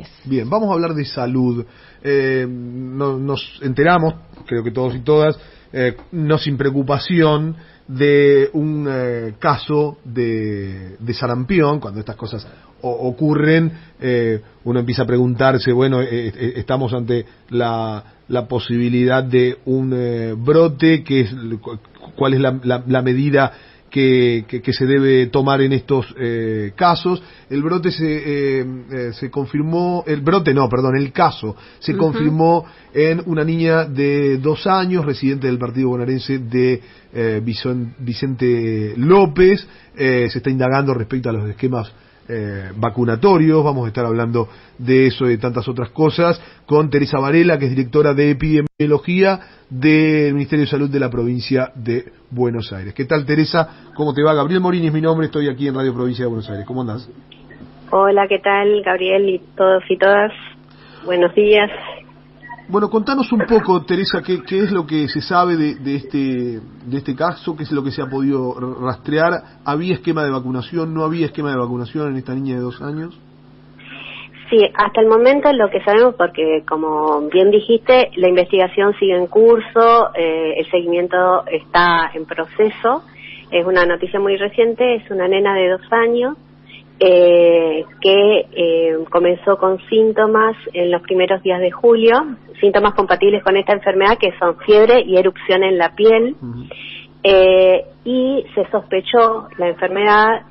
Aires. Bien, vamos a hablar de salud. Nos enteramos, creo que todos y todas, no sin preocupación, de un caso de sarampión. Cuando estas cosas ocurren, uno empieza a preguntarse, bueno, estamos ante la posibilidad de un brote, cuál es la medida que se debe tomar en estos casos. El brote se confirmó, el caso se confirmó en una niña de 2 años, residente del partido bonaerense de Vicente López. Se está indagando respecto a los esquemas vacunatorios. Vamos a estar hablando de eso y de tantas otras cosas con Teresa Varela, que es directora de epidemiología del Ministerio de Salud de la provincia de Buenos Aires. ¿Qué tal, Teresa? ¿Cómo te va? Gabriel Morini es mi nombre, estoy aquí en Radio Provincia de Buenos Aires. ¿Cómo andás? Hola, ¿qué tal, Gabriel y todos y todas? Buenos días. Bueno, contanos un poco, Teresa, qué es lo que se sabe de este caso, qué es lo que se ha podido rastrear. ¿Había esquema de vacunación? ¿No había esquema de vacunación en esta niña de 2 años? Sí, hasta el momento lo que sabemos, porque como bien dijiste, la investigación sigue en curso, el seguimiento está en proceso. Es una noticia muy reciente, es una nena de 2 años que comenzó con síntomas en los primeros días de julio, síntomas compatibles con esta enfermedad, que son fiebre y erupción en la piel. Y se sospechó la enfermedad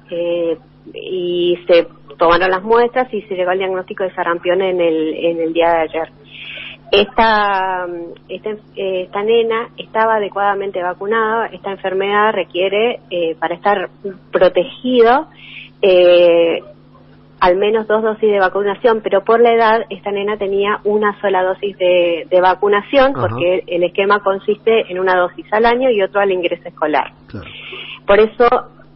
y se tomaron las muestras y se llegó al diagnóstico de sarampión en el día de ayer. Esta nena estaba adecuadamente vacunada. Esta enfermedad requiere, para estar protegido, al menos 2 dosis de vacunación, pero por la edad esta nena tenía una sola dosis de vacunación. Ajá. Porque el esquema consiste en una dosis al año y otro al ingreso escolar. Claro. Por eso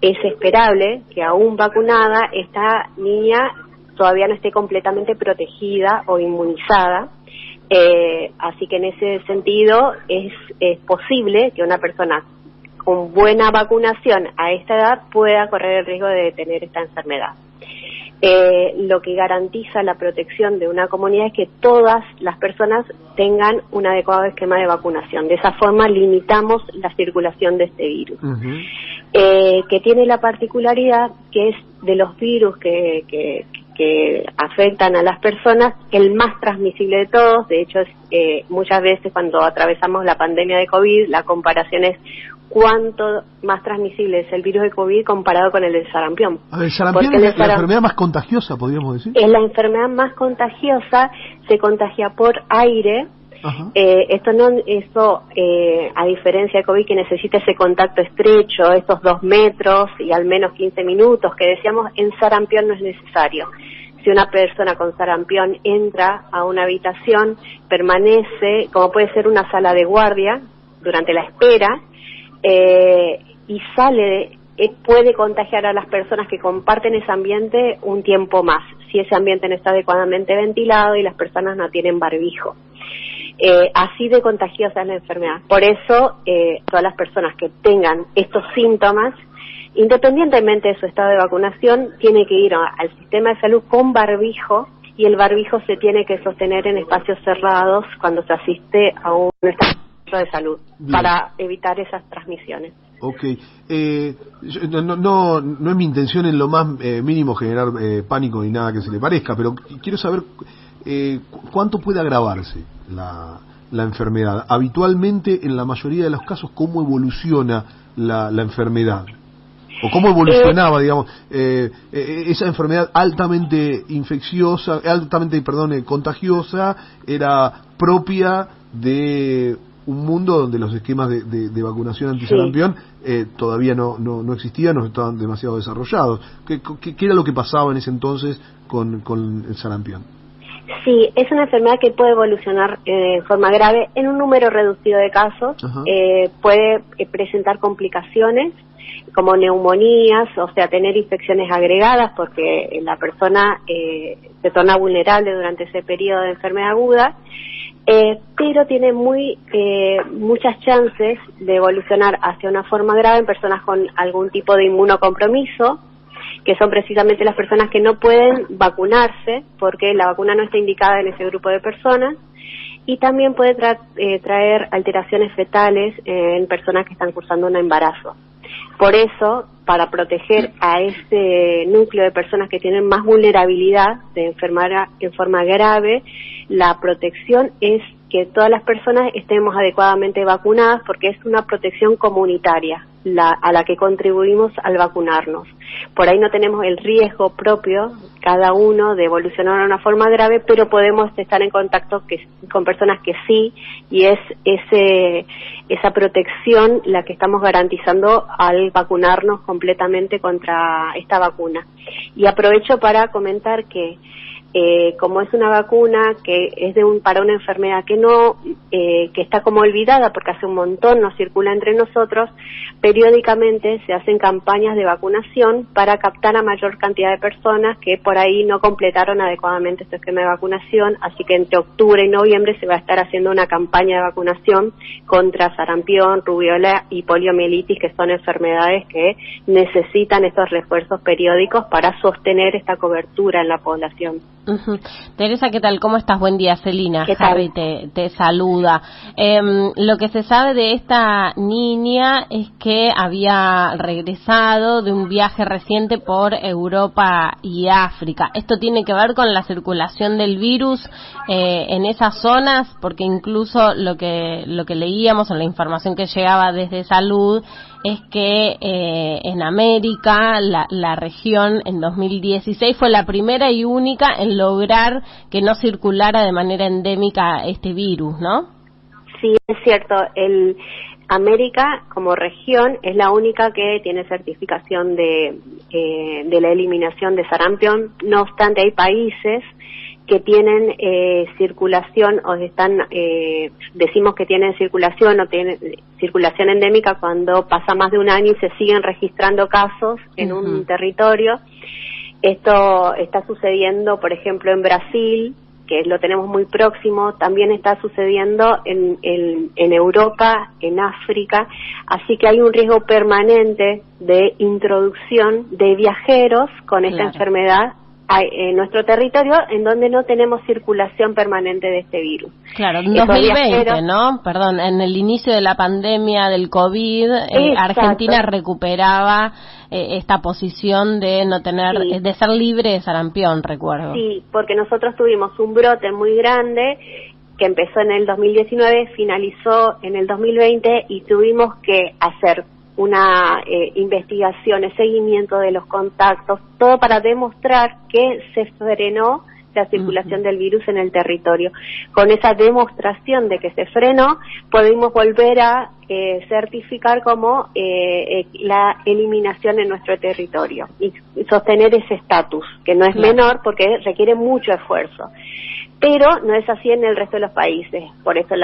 es esperable que aún vacunada esta niña todavía no esté completamente protegida o inmunizada. Así que en ese sentido es posible que una persona con buena vacunación a esta edad pueda correr el riesgo de tener esta enfermedad. Lo que garantiza la protección de una comunidad es que todas las personas tengan un adecuado esquema de vacunación. De esa forma limitamos la circulación de este virus. Que tiene la particularidad que es de los virus que afectan a las personas, el más transmisible de todos. De hecho, muchas veces cuando atravesamos la pandemia de COVID, la comparación es cuánto más transmisible es el virus de COVID comparado con el del sarampión. El sarampión es la enfermedad más contagiosa, podríamos decir. Es la enfermedad más contagiosa, se contagia por aire. A diferencia de COVID, que necesita ese contacto estrecho, esos 2 metros y al menos 15 minutos, que decíamos, en sarampión no es necesario. Si una persona con sarampión entra a una habitación, permanece, como puede ser una sala de guardia, durante la espera, y sale, puede contagiar a las personas que comparten ese ambiente un tiempo más, si ese ambiente no está adecuadamente ventilado y las personas no tienen barbijo. Así de contagiosa es la enfermedad. Por eso, todas las personas que tengan estos síntomas, independientemente de su estado de vacunación, tiene que ir al sistema de salud con barbijo, y el barbijo se tiene que sostener en espacios cerrados cuando se asiste a un centro de salud. Bien. Para evitar esas transmisiones. Okay. No es mi intención en lo más mínimo generar pánico ni nada que se le parezca, pero quiero saber cuánto puede agravarse la enfermedad. Habitualmente, en la mayoría de los casos, ¿cómo evoluciona la enfermedad? ¿O cómo evolucionaba, digamos, esa enfermedad altamente contagiosa, era propia de un mundo donde los esquemas de vacunación antisarampión todavía no existían, no estaban demasiado desarrollados? ¿Qué era lo que pasaba en ese entonces con el sarampión? Sí, es una enfermedad que puede evolucionar de forma grave en un número reducido de casos. Puede presentar complicaciones como neumonías, o sea, tener infecciones agregadas, porque la persona se torna vulnerable durante ese periodo de enfermedad aguda. Pero tiene muchas chances de evolucionar hacia una forma grave en personas con algún tipo de inmunocompromiso, que son precisamente las personas que no pueden vacunarse porque la vacuna no está indicada en ese grupo de personas, y también puede traer alteraciones fetales en personas que están cursando un embarazo. Por eso, para proteger a ese núcleo de personas que tienen más vulnerabilidad de enfermar en forma grave, la protección es que todas las personas estemos adecuadamente vacunadas, porque es una protección comunitaria a la que contribuimos al vacunarnos. Por ahí no tenemos el riesgo propio, cada uno, de evolucionar a una forma grave, pero podemos estar en contacto con personas que sí, y es esa protección la que estamos garantizando al vacunarnos completamente contra esta vacuna. Y aprovecho para comentar que como es una vacuna que es para una enfermedad que está como olvidada porque hace un montón no circula entre nosotros, periódicamente se hacen campañas de vacunación para captar a mayor cantidad de personas que por ahí no completaron adecuadamente este esquema de vacunación, así que entre octubre y noviembre se va a estar haciendo una campaña de vacunación contra sarampión, rubiola y poliomielitis, que son enfermedades que necesitan estos refuerzos periódicos para sostener esta cobertura en la población. Teresa, ¿qué tal? ¿Cómo estás? Buen día, Celina. ¿Qué tal? Harry te saluda. Lo que se sabe de esta niña es que había regresado de un viaje reciente por Europa y África. ¿Esto tiene que ver con la circulación del virus en esas zonas? Porque incluso lo que leíamos en la información que llegaba desde Salud es que en América, la región en 2016 fue la primera y única en lograr que no circulara de manera endémica este virus, ¿no? Sí, es cierto. América como región es la única que tiene certificación de la eliminación de sarampión. No obstante, hay países que tienen circulación o decimos que tienen circulación o tienen circulación endémica cuando pasa más de un año y se siguen registrando casos en un territorio. Esto está sucediendo, por ejemplo, en Brasil, que lo tenemos muy próximo, también está sucediendo en Europa, en África, así que hay un riesgo permanente de introducción de viajeros con esta enfermedad en nuestro territorio, en donde no tenemos circulación permanente de este virus. Claro, en 2020, ¿no? Perdón, en el inicio de la pandemia del COVID, Argentina recuperaba esta posición de no tener, de ser libre de sarampión, recuerdo. Sí, porque nosotros tuvimos un brote muy grande que empezó en el 2019, finalizó en el 2020 y tuvimos que hacer una investigación, seguimiento de los contactos, todo para demostrar que se frenó la circulación del virus en el territorio. Con esa demostración de que se frenó, podemos volver a certificar como la eliminación en nuestro territorio y sostener ese estatus, que no es menor porque requiere mucho esfuerzo. Pero no es así en el resto de los países. Por eso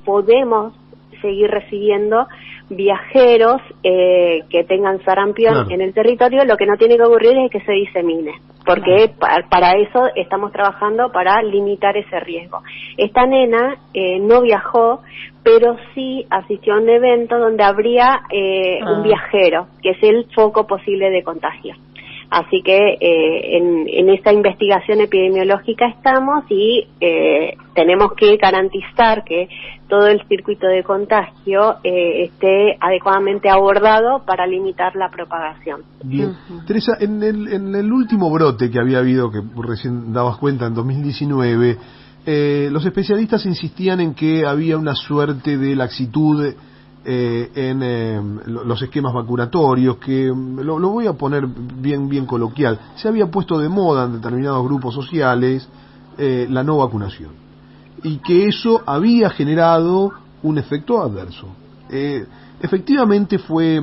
podemos seguir recibiendo viajeros que tengan sarampión en el territorio. Lo que no tiene que ocurrir es que se disemine, porque para eso estamos trabajando, para limitar ese riesgo. Esta nena no viajó, pero sí asistió a un evento donde habría un viajero, que es el foco posible de contagio. Así que en esta investigación epidemiológica estamos y tenemos que garantizar que todo el circuito de contagio esté adecuadamente abordado para limitar la propagación. Bien. Teresa, en el último brote que había habido, que recién dabas cuenta, en 2019, los especialistas insistían en que había una suerte de laxitud en los esquemas vacunatorios, que lo voy a poner bien coloquial, se había puesto de moda en determinados grupos sociales la no vacunación, y que eso había generado un efecto adverso. Efectivamente fue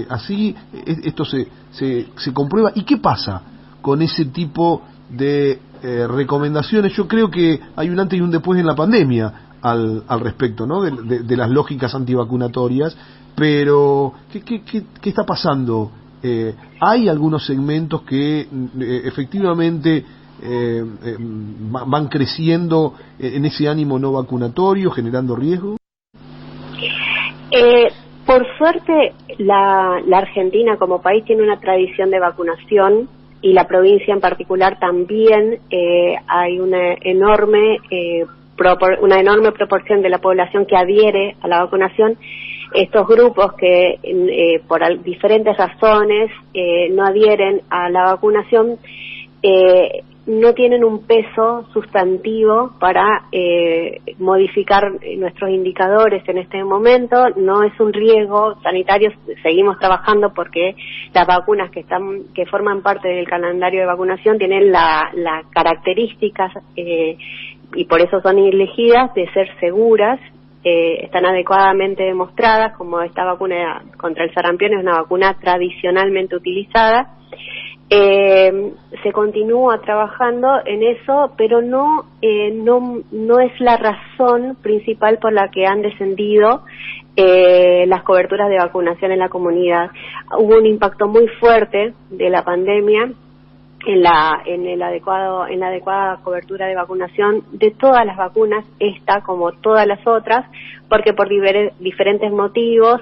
así. Esto se comprueba. ¿Y qué pasa con ese tipo de recomendaciones? Yo creo que hay un antes y un después en la pandemia al respecto, ¿no? De las lógicas antivacunatorias, pero ¿qué está pasando? Hay algunos segmentos que efectivamente van creciendo en ese ánimo no vacunatorio, generando riesgo. Por suerte, la Argentina como país tiene una tradición de vacunación, y la provincia en particular también. Hay una enorme proporción de la población que adhiere a la vacunación. Estos grupos que por diferentes razones no adhieren a la vacunación no tienen un peso sustantivo para modificar nuestros indicadores en este momento. No es un riesgo sanitario. Seguimos trabajando porque las vacunas que forman parte del calendario de vacunación tienen las características y por eso son elegidas de ser seguras. Están adecuadamente demostradas, como esta vacuna contra el sarampión es una vacuna tradicionalmente utilizada. Se continúa trabajando en eso, pero no es la razón principal por la que han descendido las coberturas de vacunación en la comunidad. Hubo un impacto muy fuerte de la pandemia en la adecuada cobertura de vacunación de todas las vacunas, esta como todas las otras, porque por diferentes motivos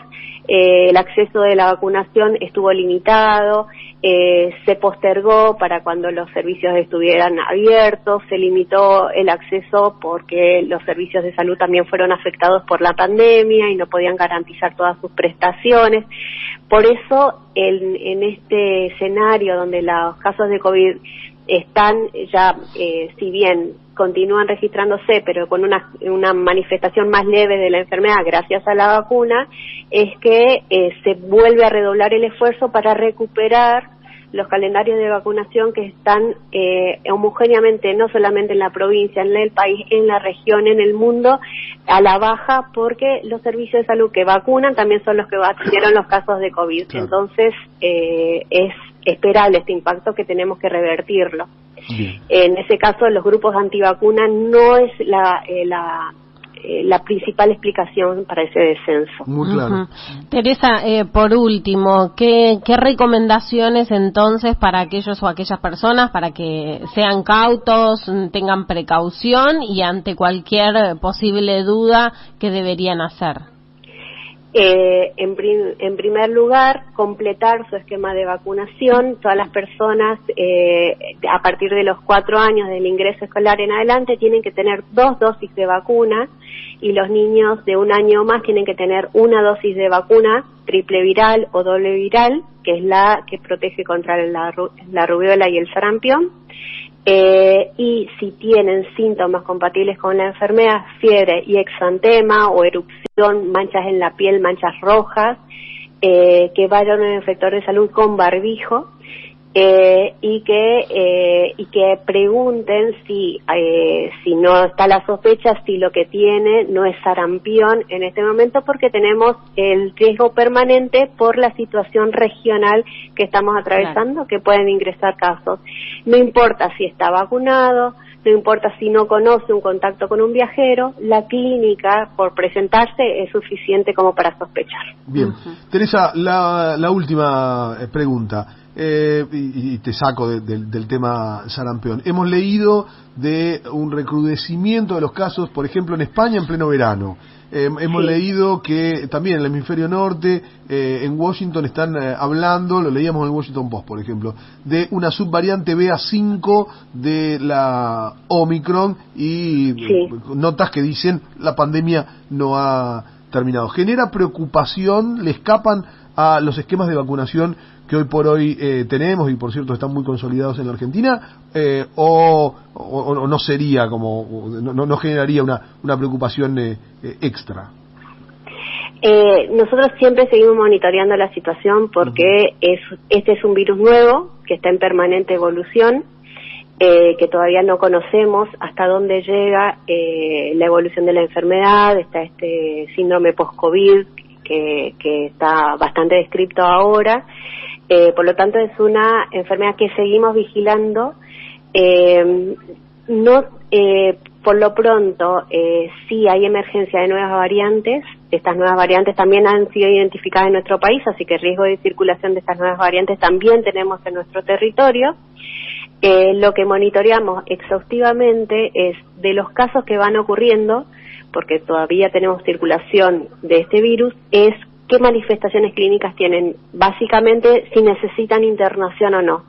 el acceso de la vacunación estuvo limitado, se postergó para cuando los servicios estuvieran abiertos, se limitó el acceso porque los servicios de salud también fueron afectados por la pandemia y no podían garantizar todas sus prestaciones. Por eso, en este escenario donde los casos de COVID están ya, si bien continúan registrándose, pero con una manifestación más leve de la enfermedad gracias a la vacuna, es que se vuelve a redoblar el esfuerzo para recuperar los calendarios de vacunación que están homogéneamente, no solamente en la provincia, en el país, en la región, en el mundo, a la baja, porque los servicios de salud que vacunan también son los que atendieron los casos de COVID. Claro. Entonces, es esperable este impacto que tenemos que revertirlo. Bien. En ese caso, los grupos antivacunas no es la principal explicación para ese descenso. Muy claro. Teresa, por último, ¿qué recomendaciones entonces para aquellos o aquellas personas para que sean cautos, tengan precaución y ante cualquier posible duda, qué deberían hacer? En primer lugar, completar su esquema de vacunación. Todas las personas a partir de los 4 años del ingreso escolar en adelante tienen que tener 2 dosis de vacuna, y los niños de 1 año o más tienen que tener 1 dosis de vacuna triple viral o doble viral, que es la que protege contra la rubiola y el sarampión. Y si tienen síntomas compatibles con la enfermedad, fiebre y exantema o erupción, manchas en la piel, manchas rojas, que vayan a un inspector de salud con barbijo, y que pregunten si no está la sospecha, si lo que tiene no es sarampión en este momento, porque tenemos el riesgo permanente por la situación regional que estamos atravesando, claro, que pueden ingresar casos. No importa si está vacunado, no importa si no conoce un contacto con un viajero, la clínica, por presentarse, es suficiente como para sospechar. Bien. Teresa, la última pregunta. Y te saco del tema sarampión. Hemos leído de un recrudecimiento de los casos, por ejemplo, en España en pleno verano. Hemos leído que también en el hemisferio norte, en Washington están hablando, lo leíamos en el Washington Post, por ejemplo, de una subvariante BA5 de la Omicron y notas que dicen la pandemia no ha terminado. ¿Genera preocupación? ¿Le escapan a los esquemas de vacunación que hoy por hoy tenemos y por cierto están muy consolidados en la Argentina, o no sería como no generaría una preocupación extra? Nosotros siempre seguimos monitoreando la situación porque este es un virus nuevo que está en permanente evolución, que todavía no conocemos hasta dónde llega la evolución de la enfermedad. Está este síndrome post-COVID que está bastante descrito ahora. Por lo tanto, es una enfermedad que seguimos vigilando. Por lo pronto, sí hay emergencia de nuevas variantes. Estas nuevas variantes también han sido identificadas en nuestro país, así que el riesgo de circulación de estas nuevas variantes también tenemos en nuestro territorio. Lo que monitoreamos exhaustivamente es de los casos que van ocurriendo, porque todavía tenemos circulación de este virus, es ¿qué manifestaciones clínicas tienen? Básicamente, si necesitan internación o no.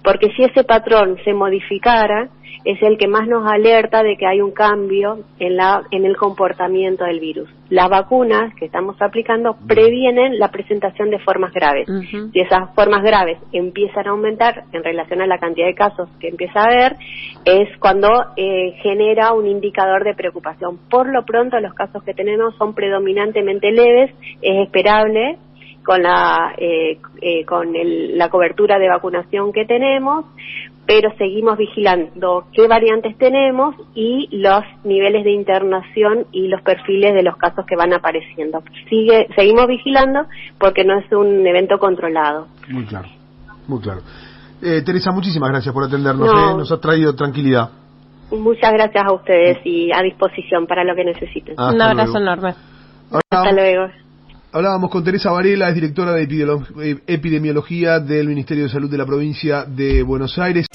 Porque si ese patrón se modificara, es el que más nos alerta de que hay un cambio en el comportamiento del virus. Las vacunas que estamos aplicando previenen la presentación de formas graves. Si esas formas graves empiezan a aumentar en relación a la cantidad de casos que empieza a haber, es cuando genera un indicador de preocupación. Por lo pronto, los casos que tenemos son predominantemente leves, es esperable con la cobertura de vacunación que tenemos, pero seguimos vigilando qué variantes tenemos y los niveles de internación y los perfiles de los casos que van apareciendo. Seguimos vigilando porque no es un evento controlado. Muy claro, muy claro. Teresa, muchísimas gracias por atendernos, nos ha traído tranquilidad. Muchas gracias a ustedes y a disposición para lo que necesiten. Un abrazo enorme. Hasta luego. Hablábamos con Teresa Varela, es directora de epidemiología del Ministerio de Salud de la provincia de Buenos Aires.